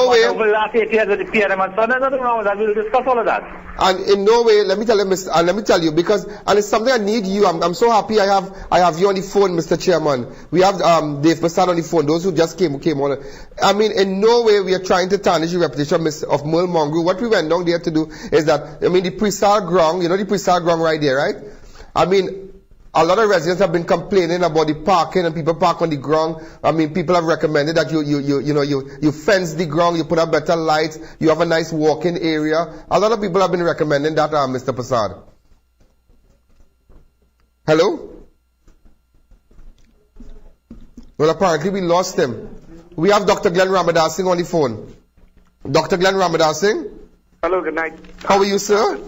way. Over the last 8 years with the PRM and so on, there's nothing wrong with that. We'll discuss all of that. And in no way, let me tell you, because, and it's something I need you. I'm so happy I have you on the phone, Mr. Chairman. We have Dave Prasad on the phone. Those who just came on. I mean, in no way we are trying to tarnish the reputation of Merle Mongrel. What we went down there to do is that, I mean, the pre-sale ground, you know the pre-sale ground right there, right? I mean, a lot of residents have been complaining about the parking and people park on the ground. I mean, people have recommended that you fence the ground, you put up better lights, you have a nice walking area. A lot of people have been recommending that, Mr. Prasad. Hello? Well, apparently we lost him. We have Dr. Glenn Ramadas Singh on the phone. Dr. Glenn Ramadas Singh? Hello, good night. How are you, sir?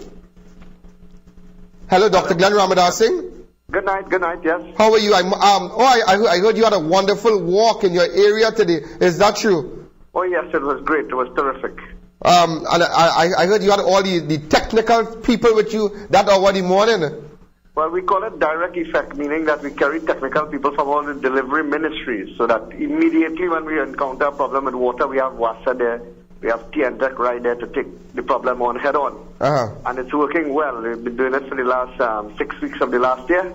Hello, Dr. Glenn Ramadas Singh? Good night, yes. How are you? I heard you had a wonderful walk in your area today. Is that true? Oh yes, it was great. It was terrific. And I heard you had all the technical people with you that hour in the morning. Well, we call it direct effect, meaning that we carry technical people from all the delivery ministries, so that immediately when we encounter a problem with water, we have WASA there, we have TNTEC right there to take the problem on head on. And it's working well. We've been doing it for the last 6 weeks of the last year.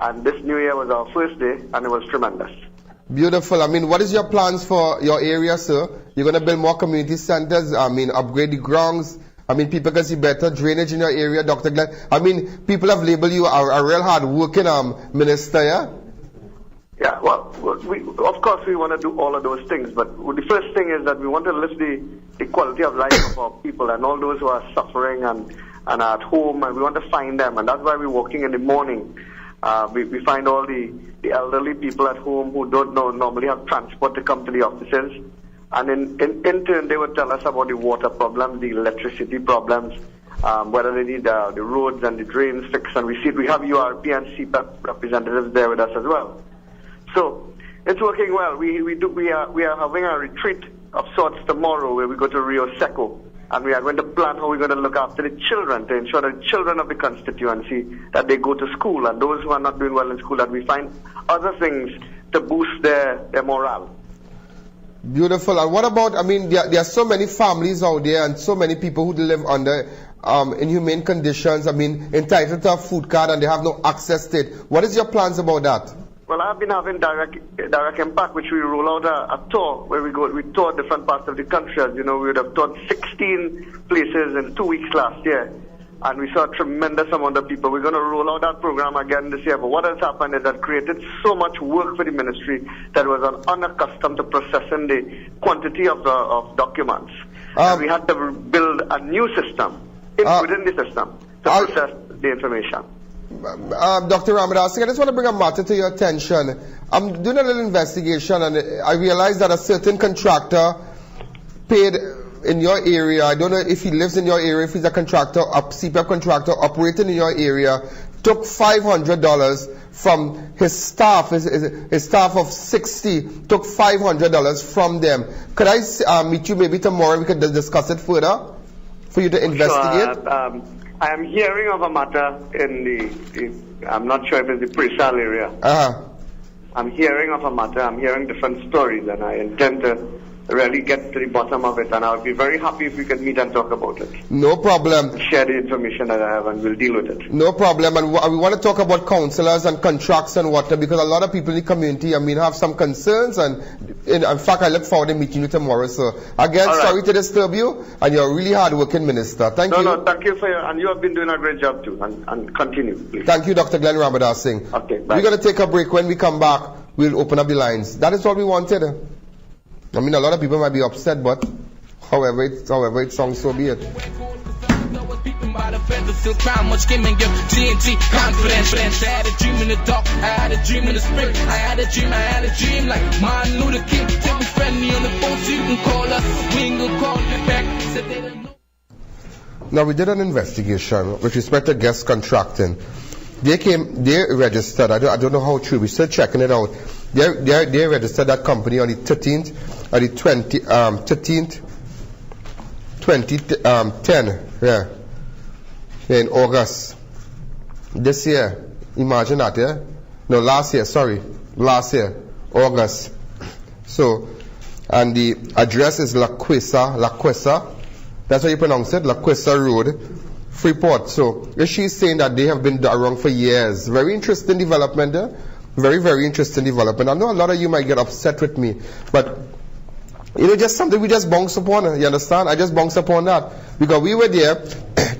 And this new year was our first day, and it was tremendous. Beautiful. I mean, what is your plans for your area, sir? You're going to build more community centers, I mean, upgrade the grounds. I mean, people can see better drainage in your area, Dr. Glenn. I mean, people have labeled you a real hard-working minister, yeah? Yeah, well, of course we want to do all of those things, but the first thing is that we want to lift the quality of life of our people and all those who are suffering and are at home, and we want to find them, and that's why we're walking in the morning. We find all the elderly people at home who don't normally have transport to come to the offices, and in turn they would tell us about the water problems, the electricity problems, whether they need the roads and the drains fixed, and we have URP and CPAP representatives there with us as well. So it's working well. We are having a retreat of sorts tomorrow where we go to Rio Seco, and we are going to plan how we're going to look after the children to ensure that the children of the constituency that they go to school, and those who are not doing well in school that we find other things to boost their morale. Beautiful. And what about, I mean, there are so many families out there and so many people who live under inhumane conditions, I mean, entitled to a food card and they have no access to it. What is your plans about that? Well, I've been having direct impact, which we roll out a tour where we tour different parts of the country. As you know, we would have toured 16 places in 2 weeks last year, and we saw a tremendous amount of people. We're going to roll out that program again this year. But what has happened is that created so much work for the ministry that was unaccustomed to processing the quantity of documents. And we had to build a new system within the system to process the information. Dr. Ramadas Singh, I just want to bring a matter to your attention. I'm doing a little investigation and I realized that a certain contractor paid in your area, I don't know if he lives in your area, if he's a contractor, a CPAP contractor operating in your area, took $500 from his staff, his staff of 60, took $500 from them. Could I meet you maybe tomorrow, we could discuss it further for you to investigate? Sure, I am hearing of a matter in I'm not sure if it's the pre-sale area. I'm hearing of a matter, I'm hearing different stories, and I intend to really get to the bottom of it, and I would be very happy if we could meet and talk about it. No problem. Share the information that I have and we'll deal with it. No problem. And we want to talk about councillors and contracts and whatnot, because a lot of people in the community, I mean, have some concerns, and in fact, I look forward to meeting you tomorrow. So again, sorry to disturb you, and you're a really hard-working minister. Thank you. No, thank you and you have been doing a great job too, and continue, please. Thank you, Dr. Glenn Ramadas Singh. Okay, bye. We're going to take a break. When we come back, we'll open up the lines. That is what we wanted. I mean, a lot of people might be upset, but however it sounds, so be it. By the feathers, still crown much game and give TNT confidence. I had a dream in the dark, I had a dream in the spirit. I had a dream like Martin Luther King. Take me friendly on the phone so you can call us. We ain't gonna call you back. Said they don't know. Now, we did an investigation with respect to guest contracting. They registered, I don't know how true, we're still checking it out. They registered that company on the 13th, or the 13th, 2010, yeah, in August. This year, imagine that, yeah? No, last year, August. So, And the address is Laquesa. That's how you pronounce it, Laquesa Road, Freeport. So she's saying that they have been around for years. Very interesting development there. Very, very interesting development. I know a lot of you might get upset with me, but just something we just bounce upon. You understand? I just bounce upon that because we were there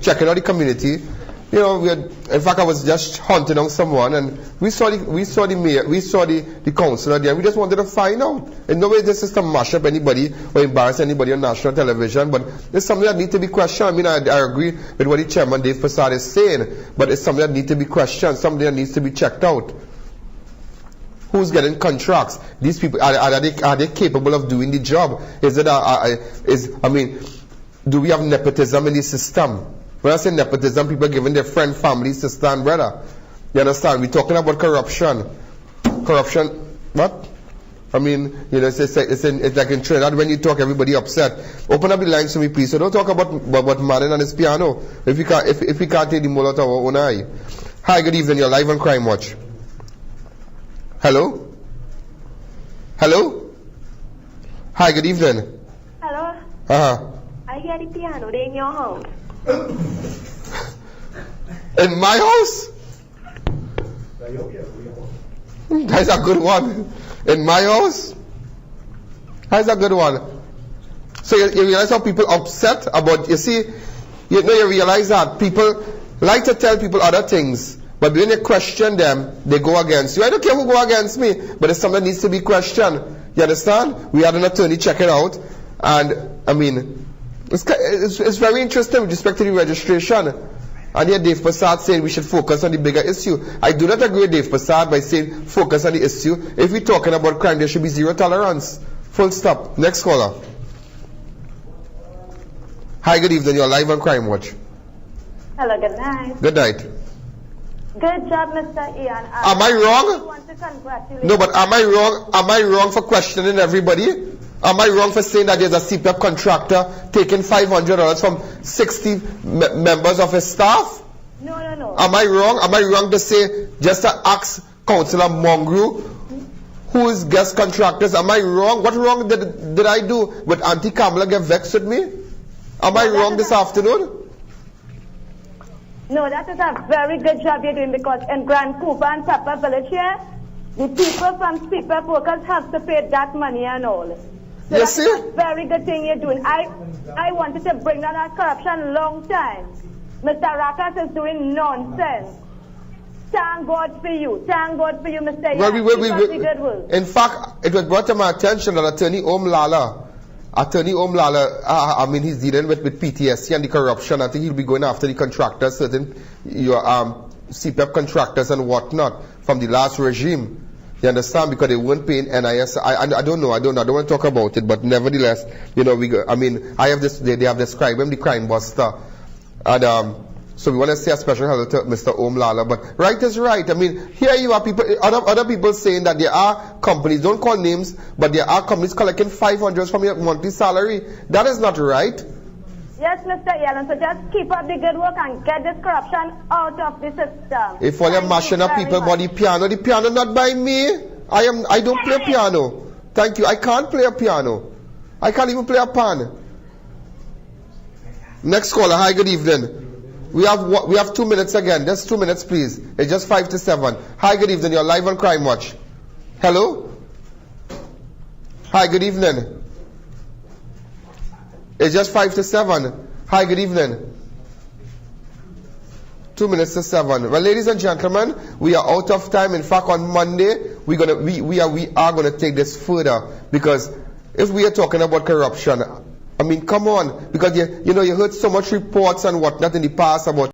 checking out the community. In fact, I was just hunting on someone, and we saw the mayor, we saw the councillor there. We just wanted to find out. In no way this is to mash up anybody or embarrass anybody on national television, but it's something that needs to be questioned. I mean, I agree with what the chairman Dave Prasad is saying, but it's something that needs to be questioned, something that needs to be checked out. Who's getting contracts? These people are they capable of doing the job? Do we have nepotism in the system? When I say nepotism, people giving their friend, family, sister, and brother. You understand? We're talking about corruption. Corruption, what? I mean, it's like in Trinidad when you talk, everybody upset. Open up the lines to me, please. So don't talk about Madden and his piano. If we can't take the mole out of our own eye. Hi, good evening. You're live on Crime Watch. Hello? Hello? Hi, good evening. Hello? I hear the piano in your house. In my house? That's a good one. In my house? That's a good one. So you realize how people upset about, you realize that people like to tell people other things, but when you question them, they go against you. I don't care who go against me, but it's something that needs to be questioned. You understand? We had an attorney check it out, and I mean, it's very interesting with respect to the registration. And here Dave Prasad saying we should focus on the bigger issue. I do not agree with Dave Prasad by saying focus on the issue. If we're talking about crime, there should be zero tolerance. Full stop. Next caller. Hi, good evening. You're live on Crime Watch. Hello, good night. Good night. Good job, Mr. Ian. Am I wrong? I want to congratulate No, but am I wrong? Am I wrong for questioning everybody? Am I wrong for saying that there's a CPAP contractor taking $500 from 60 members of his staff? No. Am I wrong? Am I wrong to say, just to ask Councillor Mongrel, who is guest contractors? Am I wrong? What wrong did I do? Would Auntie Kamala get vexed with me? Am I wrong this afternoon? No, that is a very good job you're doing, because in Grand Cooper and Pepper Village here, the people from CPAP workers have to pay that money and all. So You that's see? a very good thing you're doing. I wanted to bring down that corruption long time. Mr. Rakas is doing nonsense. Thank God for you. Thank God for you, Mr. Well, Goodwill. in fact, it was brought to my attention that Attorney Omlala, he's dealing with PTSD and the corruption. I think he'll be going after the contractors, certain CPAP contractors and whatnot from the last regime. You understand? Because they weren't paying NIS. I don't know. I don't want to talk about it, but nevertheless, they have described him the crime buster, and so we want to say a special hello to Mr. Omlala. But right is right. I mean, here you are, people, other people saying that there are companies, don't call names, but there are companies collecting $500 from your monthly salary. That is not right. Yes, Mr. Yellen, so just keep up the good work and get this corruption out of the system. If all you're mashing up people about the piano not by me. I don't play piano. Thank you. I can't play a piano. I can't even play a pan. Next caller. Hi, good evening. We have 2 minutes again. Just 2 minutes, please. It's just 5 to 7. Hi, good evening. You're live on Crime Watch. Hello? Hi, good evening. It's just 5 to 7. Hi, good evening. 2 minutes to 7. Well, ladies and gentlemen, we are out of time. In fact, on Monday, we are gonna take this further, because if we are talking about corruption, I mean, come on, because you heard so much reports and whatnot in the past about